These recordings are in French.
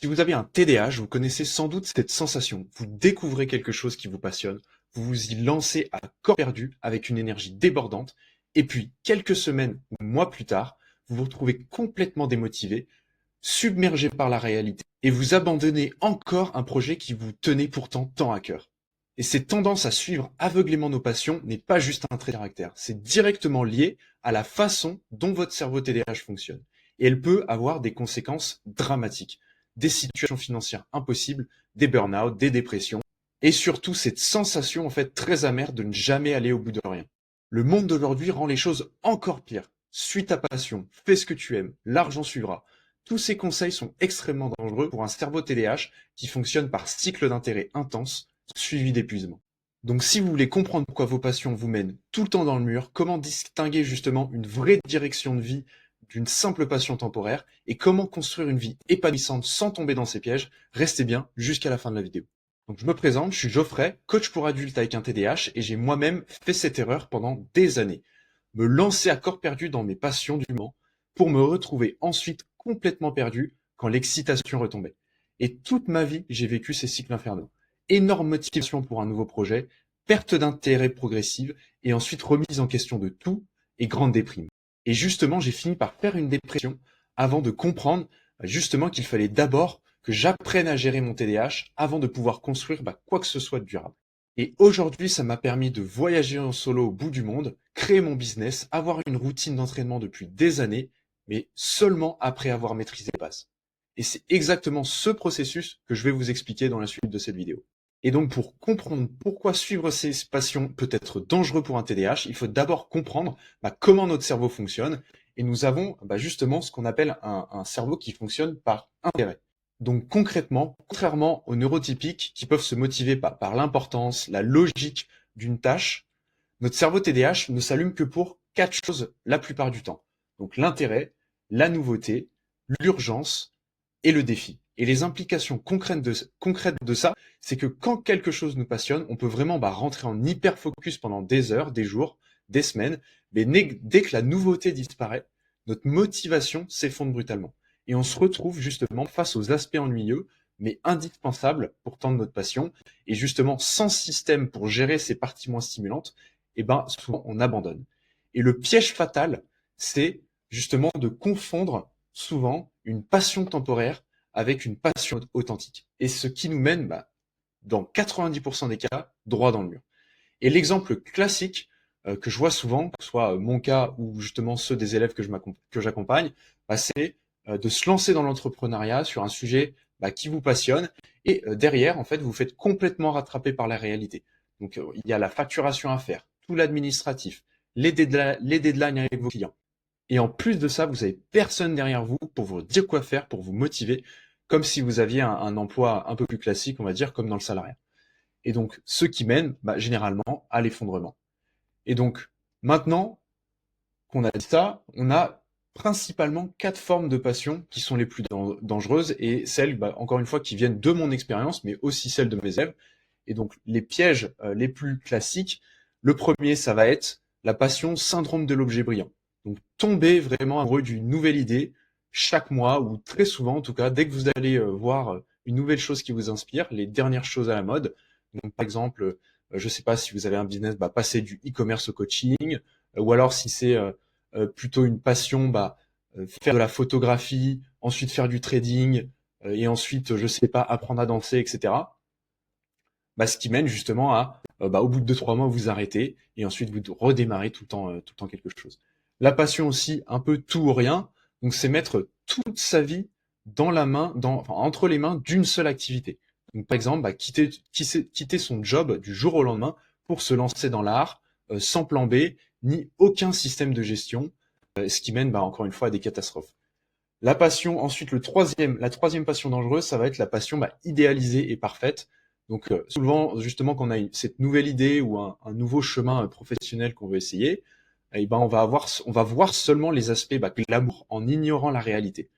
Si vous avez un TDAH, vous connaissez sans doute cette sensation. Vous découvrez quelque chose qui vous passionne, vous vous y lancez à corps perdu avec une énergie débordante, et puis quelques semaines ou mois plus tard, vous vous retrouvez complètement démotivé, submergé par la réalité, et vous abandonnez encore un projet qui vous tenait pourtant tant à cœur. Et cette tendance à suivre aveuglément nos passions n'est pas juste un trait de caractère, c'est directement lié à la façon dont votre cerveau TDAH fonctionne. Et elle peut avoir des conséquences dramatiques, des situations financières impossibles, des burn-out, des dépressions, et surtout cette sensation en fait très amère de ne jamais aller au bout de rien. Le monde d'aujourd'hui rend les choses encore pires. Suis ta passion, fais ce que tu aimes, l'argent suivra. Tous ces conseils sont extrêmement dangereux pour un cerveau TDAH qui fonctionne par cycle d'intérêt intense, suivi d'épuisement. Donc si vous voulez comprendre pourquoi vos passions vous mènent tout le temps dans le mur, comment distinguer justement une vraie direction de vie d'une simple passion temporaire et comment construire une vie épanouissante sans tomber dans ces pièges, restez bien jusqu'à la fin de la vidéo. Donc je me présente, je suis Geoffrey, coach pour adultes avec un TDAH et j'ai moi-même fait cette erreur pendant des années. Me lancer à corps perdu dans mes passions du moment pour me retrouver ensuite complètement perdu quand l'excitation retombait. Et toute ma vie, j'ai vécu ces cycles infernaux. Énorme motivation pour un nouveau projet, perte d'intérêt progressive et ensuite remise en question de tout et grande déprime. Et justement, j'ai fini par faire une dépression avant de comprendre justement qu'il fallait d'abord que j'apprenne à gérer mon TDAH avant de pouvoir construire quoi que ce soit de durable. Et aujourd'hui, ça m'a permis de voyager en solo au bout du monde, créer mon business, avoir une routine d'entraînement depuis des années, mais seulement après avoir maîtrisé les bases. Et c'est exactement ce processus que je vais vous expliquer dans la suite de cette vidéo. Et donc, pour comprendre pourquoi suivre ses passions peut être dangereux pour un TDAH, il faut d'abord comprendre comment notre cerveau fonctionne. Et nous avons justement ce qu'on appelle un cerveau qui fonctionne par intérêt. Donc concrètement, contrairement aux neurotypiques qui peuvent se motiver par l'importance, la logique d'une tâche, notre cerveau TDAH ne s'allume que pour 4 choses la plupart du temps. Donc l'intérêt, la nouveauté, l'urgence et le défi. Et les implications concrètes de ça, c'est que quand quelque chose nous passionne, on peut vraiment rentrer en hyper focus pendant des heures, des jours, des semaines, mais dès que la nouveauté disparaît, notre motivation s'effondre brutalement. Et on se retrouve justement face aux aspects ennuyeux, mais indispensables pour tendre notre passion. Et justement, sans système pour gérer ces parties moins stimulantes, souvent on abandonne. Et le piège fatal, c'est justement de confondre souvent une passion temporaire avec une passion authentique. Et ce qui nous mène, dans 90% des cas, droit dans le mur. Et l'exemple classique que je vois souvent, que ce soit mon cas ou justement ceux des élèves que j'accompagne, c'est de se lancer dans l'entrepreneuriat sur un sujet qui vous passionne et derrière, en fait, vous faites complètement rattraper par la réalité. Donc, il y a la facturation à faire, tout l'administratif, les deadlines avec vos clients. Et en plus de ça, vous avez personne derrière vous pour vous dire quoi faire, pour vous motiver, comme si vous aviez un emploi un peu plus classique, on va dire, comme dans le salariat. Et donc, ce qui mène généralement à l'effondrement. Et donc, maintenant qu'on a dit ça, on a principalement 4 formes de passion qui sont les plus dangereuses et celles, encore une fois, qui viennent de mon expérience, mais aussi celles de mes élèves. Et donc, les pièges les plus classiques, le premier, ça va être la passion syndrome de l'objet brillant. Donc, tomber vraiment amoureux d'une nouvelle idée chaque mois, ou très souvent en tout cas, dès que vous allez voir une nouvelle chose qui vous inspire, les dernières choses à la mode. Donc, par exemple, je ne sais pas si vous avez un business, passer du e-commerce au coaching, ou alors si c'est plutôt une passion, faire de la photographie, ensuite faire du trading, et ensuite, je sais pas, apprendre à danser, etc. Ce qui mène justement à, au bout de 2-3 mois, vous arrêtez, et ensuite vous redémarrez tout le temps quelque chose. La passion aussi, un peu tout ou rien, donc c'est mettre toute sa vie entre les mains d'une seule activité. Donc par exemple, quitter son job du jour au lendemain pour se lancer dans l'art, sans plan B, ni aucun système de gestion, ce qui mène encore une fois à des catastrophes. La passion, ensuite la troisième passion dangereuse, ça va être la passion idéalisée et parfaite. Donc souvent, justement, quand on a cette nouvelle idée ou un nouveau chemin professionnel qu'on veut essayer, on va voir seulement les aspects glamour en ignorant la réalité.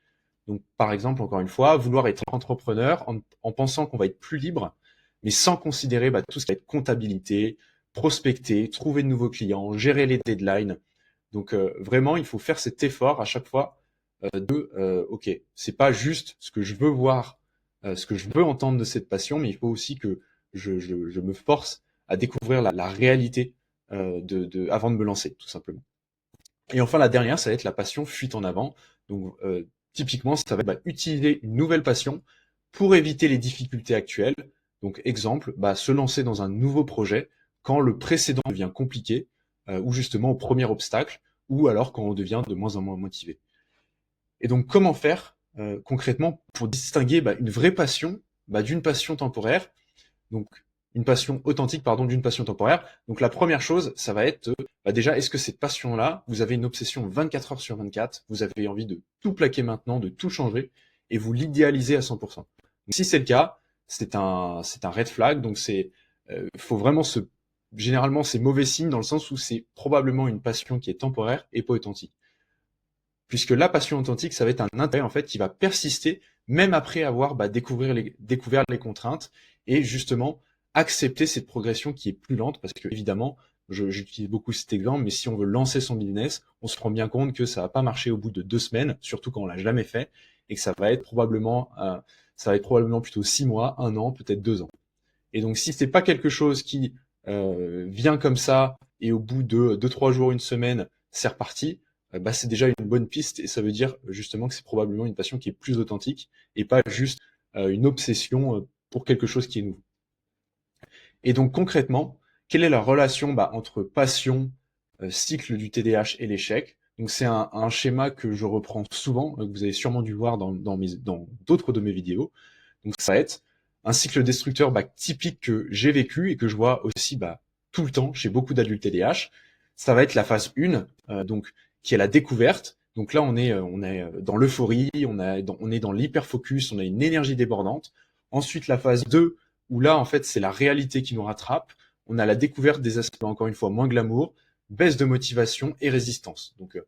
Donc par exemple, encore une fois, vouloir être entrepreneur en pensant qu'on va être plus libre, mais sans considérer tout ce qui va être comptabilité, prospecter, trouver de nouveaux clients, gérer les deadlines. Donc vraiment, il faut faire cet effort à chaque fois ok, c'est pas juste ce que je veux voir ce que je veux entendre de cette passion, mais il faut aussi que je me force à découvrir la réalité avant de me lancer, tout simplement. Et enfin, la dernière, ça va être la passion fuite en avant. Donc, typiquement, ça va être utiliser une nouvelle passion pour éviter les difficultés actuelles. Donc, exemple, se lancer dans un nouveau projet quand le précédent devient compliqué, ou justement au premier obstacle, ou alors quand on devient de moins en moins motivé. Et donc, comment faire concrètement pour distinguer une vraie passion d'une passion temporaire, donc une passion authentique, pardon, d'une passion temporaire. Donc la première chose, ça va être déjà, est-ce que cette passion-là, vous avez une obsession 24 heures sur 24, vous avez envie de tout plaquer maintenant, de tout changer, et vous l'idéalisez à 100%. Donc, si c'est le cas, c'est un red flag, donc faut vraiment généralement c'est mauvais signe dans le sens où c'est probablement une passion qui est temporaire et pas authentique. Puisque la passion authentique, ça va être un intérêt en fait qui va persister même après avoir découvert les contraintes et justement accepter cette progression qui est plus lente parce que évidemment, j'utilise beaucoup cet exemple, mais si on veut lancer son business, on se rend bien compte que ça va pas marcher au bout de 2 semaines, surtout quand on l'a jamais fait, et que ça va être probablement plutôt 6 mois, 1 an, peut-être 2 ans. Et donc si c'est pas quelque chose qui vient comme ça et au bout de 2-3 jours, une semaine, c'est reparti, c'est déjà une bonne piste et ça veut dire justement que c'est probablement une passion qui est plus authentique et pas juste une obsession pour quelque chose qui est nouveau. Et donc concrètement, quelle est la relation entre passion, cycle du TDAH et l'échec? Donc c'est un schéma que je reprends souvent, que vous avez sûrement dû voir dans d'autres de mes vidéos. Donc ça va être un cycle destructeur typique que j'ai vécu et que je vois aussi tout le temps chez beaucoup d'adultes TDAH. Ça va être la phase 1, donc qui est la découverte. Donc là on est dans l'euphorie, on est dans l'hyperfocus, on a une énergie débordante. Ensuite la phase 2 où là en fait c'est la réalité qui nous rattrape. On a la découverte des aspects encore une fois moins glamour, baisse de motivation et résistance. Donc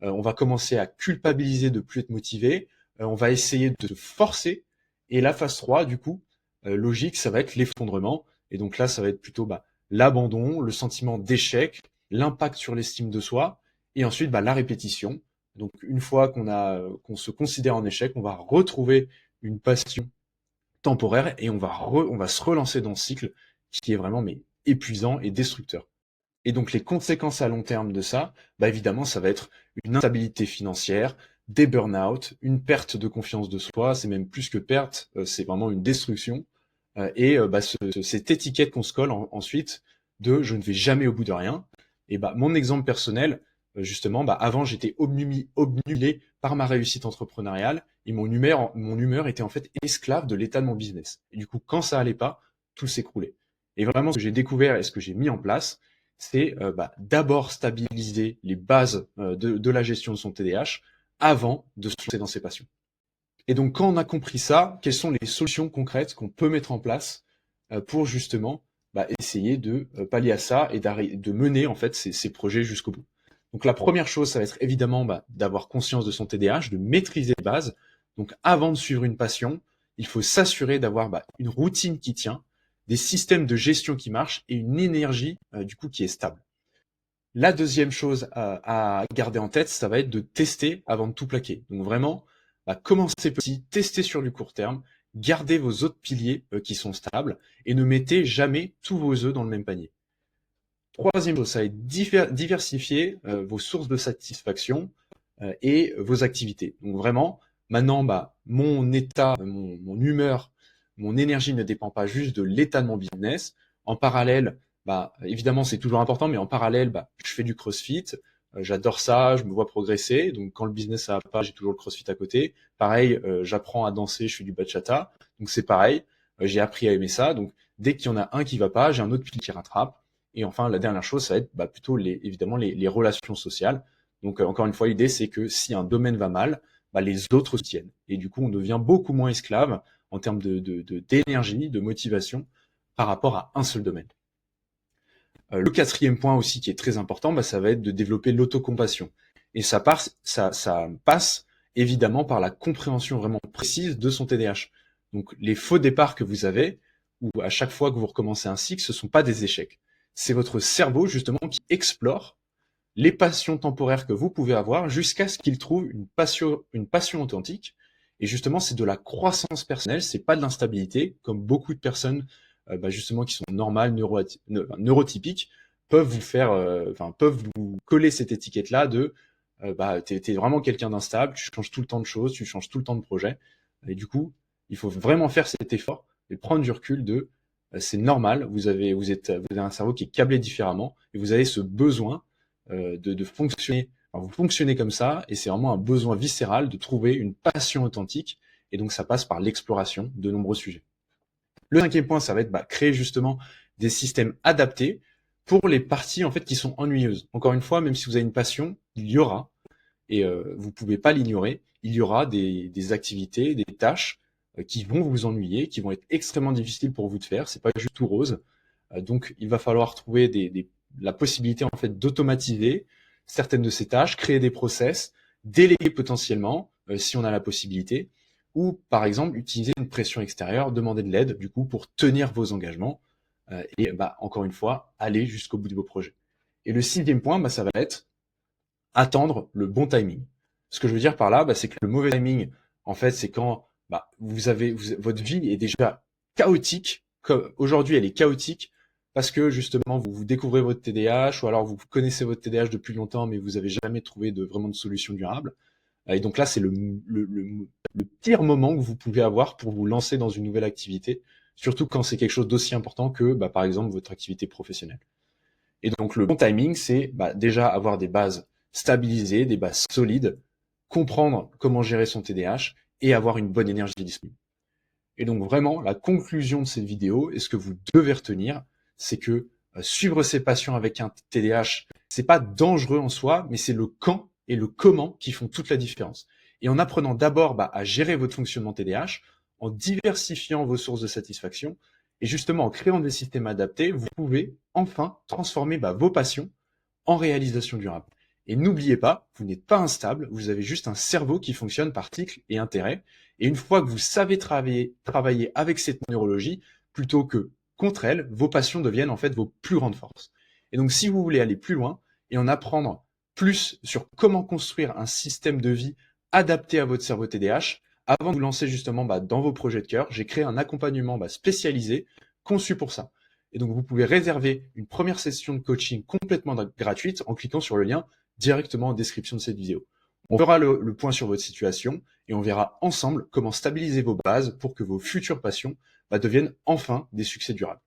on va commencer à culpabiliser de plus être motivé, on va essayer de se forcer. Et la phase 3, du coup, logique, ça va être l'effondrement. Et donc là, ça va être plutôt l'abandon, le sentiment d'échec, l'impact sur l'estime de soi, et ensuite la répétition. Donc une fois qu'on se considère en échec, on va retrouver une passion temporaire et on va se relancer dans ce cycle qui est vraiment épuisant et destructeur. Et donc les conséquences à long terme de ça, évidemment, ça va être une instabilité financière, des burn-out, une perte de confiance de soi, c'est même plus que perte, c'est vraiment une destruction. Et cette étiquette qu'on se colle ensuite de je ne vais jamais au bout de rien. Et mon exemple personnel, justement, avant j'étais obnubilé par ma réussite entrepreneuriale et mon humeur était en fait esclave de l'état de mon business. Et du coup, quand ça allait pas, tout s'écroulait. Et vraiment, ce que j'ai découvert et ce que j'ai mis en place, c'est d'abord stabiliser les bases de la gestion de son TDAH avant de se lancer dans ses passions. Et donc, quand on a compris ça, quelles sont les solutions concrètes qu'on peut mettre en place pour justement essayer de pallier à ça et de mener en fait ces projets jusqu'au bout. Donc, la première chose, ça va être évidemment d'avoir conscience de son TDAH, de maîtriser les bases. Donc, avant de suivre une passion, il faut s'assurer d'avoir une routine qui tient, des systèmes de gestion qui marchent et une énergie du coup qui est stable. La deuxième chose à garder en tête, ça va être de tester avant de tout plaquer. Donc vraiment, commencez petit, testez sur du court terme, gardez vos autres piliers qui sont stables et ne mettez jamais tous vos œufs dans le même panier. Troisième chose, ça va être diversifier vos sources de satisfaction et vos activités. Donc vraiment, maintenant, mon état, mon humeur, mon énergie ne dépend pas juste de l'état de mon business. En parallèle, évidemment, c'est toujours important, mais en parallèle, je fais du CrossFit. J'adore ça, je me vois progresser. Donc, quand le business ça va pas, j'ai toujours le CrossFit à côté. Pareil, j'apprends à danser, je fais du bachata. Donc, c'est pareil. J'ai appris à aimer ça. Donc, dès qu'il y en a un qui va pas, j'ai un autre qui rattrape. Et enfin, la dernière chose, ça va être plutôt évidemment les relations sociales. Donc, encore une fois, l'idée, c'est que si un domaine va mal, les autres tiennent. Et du coup, on devient beaucoup moins esclave en termes d'énergie, de motivation par rapport à un seul domaine. Le quatrième point aussi qui est très important, ça va être de développer l'autocompassion. Et ça passe évidemment par la compréhension vraiment précise de son TDAH. Donc les faux départs que vous avez, ou à chaque fois que vous recommencez un cycle, ce ne sont pas des échecs. C'est votre cerveau justement qui explore les passions temporaires que vous pouvez avoir jusqu'à ce qu'il trouve une passion authentique. Et justement, c'est de la croissance personnelle, c'est pas de l'instabilité, comme beaucoup de personnes justement qui sont normales, neurotypiques, peuvent vous faire, peuvent vous coller cette étiquette-là de t'es vraiment quelqu'un d'instable, tu changes tout le temps de choses, tu changes tout le temps de projet. Et du coup, il faut vraiment faire cet effort et prendre du recul de c'est normal, vous avez un cerveau qui est câblé différemment et vous avez ce besoin de fonctionner. Enfin, vous fonctionnez comme ça et c'est vraiment un besoin viscéral de trouver une passion authentique. Et donc, ça passe par l'exploration de nombreux sujets. Le cinquième point, ça va être créer justement des systèmes adaptés pour les parties en fait qui sont ennuyeuses. Encore une fois, même si vous avez une passion, il y aura, et vous pouvez pas l'ignorer, il y aura des activités, des tâches qui vont vous ennuyer, qui vont être extrêmement difficiles pour vous de faire. C'est pas juste tout rose. Donc, il va falloir trouver la possibilité en fait d'automatiser certaines de ces tâches, créer des process, déléguer potentiellement si on a la possibilité, ou par exemple utiliser une pression extérieure, demander de l'aide du coup pour tenir vos engagements et encore une fois aller jusqu'au bout de vos projets. Et le sixième point, ça va être attendre le bon timing. Ce que je veux dire par là, c'est que le mauvais timing, en fait, c'est quand votre vie est déjà chaotique. Comme aujourd'hui, elle est chaotique parce que justement, vous découvrez votre TDAH ou alors vous connaissez votre TDAH depuis longtemps, mais vous n'avez jamais trouvé vraiment de solution durable. Et donc là, c'est le pire moment que vous pouvez avoir pour vous lancer dans une nouvelle activité, surtout quand c'est quelque chose d'aussi important que, par exemple, votre activité professionnelle. Et donc le bon timing, c'est déjà avoir des bases stabilisées, des bases solides, comprendre comment gérer son TDAH et avoir une bonne énergie disponible. Et donc vraiment, la conclusion de cette vidéo et ce que vous devez retenir, c'est que suivre ses passions avec un TDAH, c'est pas dangereux en soi, mais c'est le quand et le comment qui font toute la différence. Et en apprenant d'abord à gérer votre fonctionnement TDAH, en diversifiant vos sources de satisfaction, et justement en créant des systèmes adaptés, vous pouvez enfin transformer vos passions en réalisation durable. Et n'oubliez pas, vous n'êtes pas instable, vous avez juste un cerveau qui fonctionne par cycle et intérêt. Et une fois que vous savez travailler avec cette neurologie, plutôt que contre elle, vos passions deviennent en fait vos plus grandes forces. Et donc si vous voulez aller plus loin et en apprendre plus sur comment construire un système de vie adapté à votre cerveau TDAH, avant de vous lancer justement dans vos projets de cœur, j'ai créé un accompagnement spécialisé, conçu pour ça. Et donc vous pouvez réserver une première session de coaching complètement gratuite en cliquant sur le lien directement en description de cette vidéo. On fera le point sur votre situation et on verra ensemble comment stabiliser vos bases pour que vos futures passions deviennent enfin des succès durables.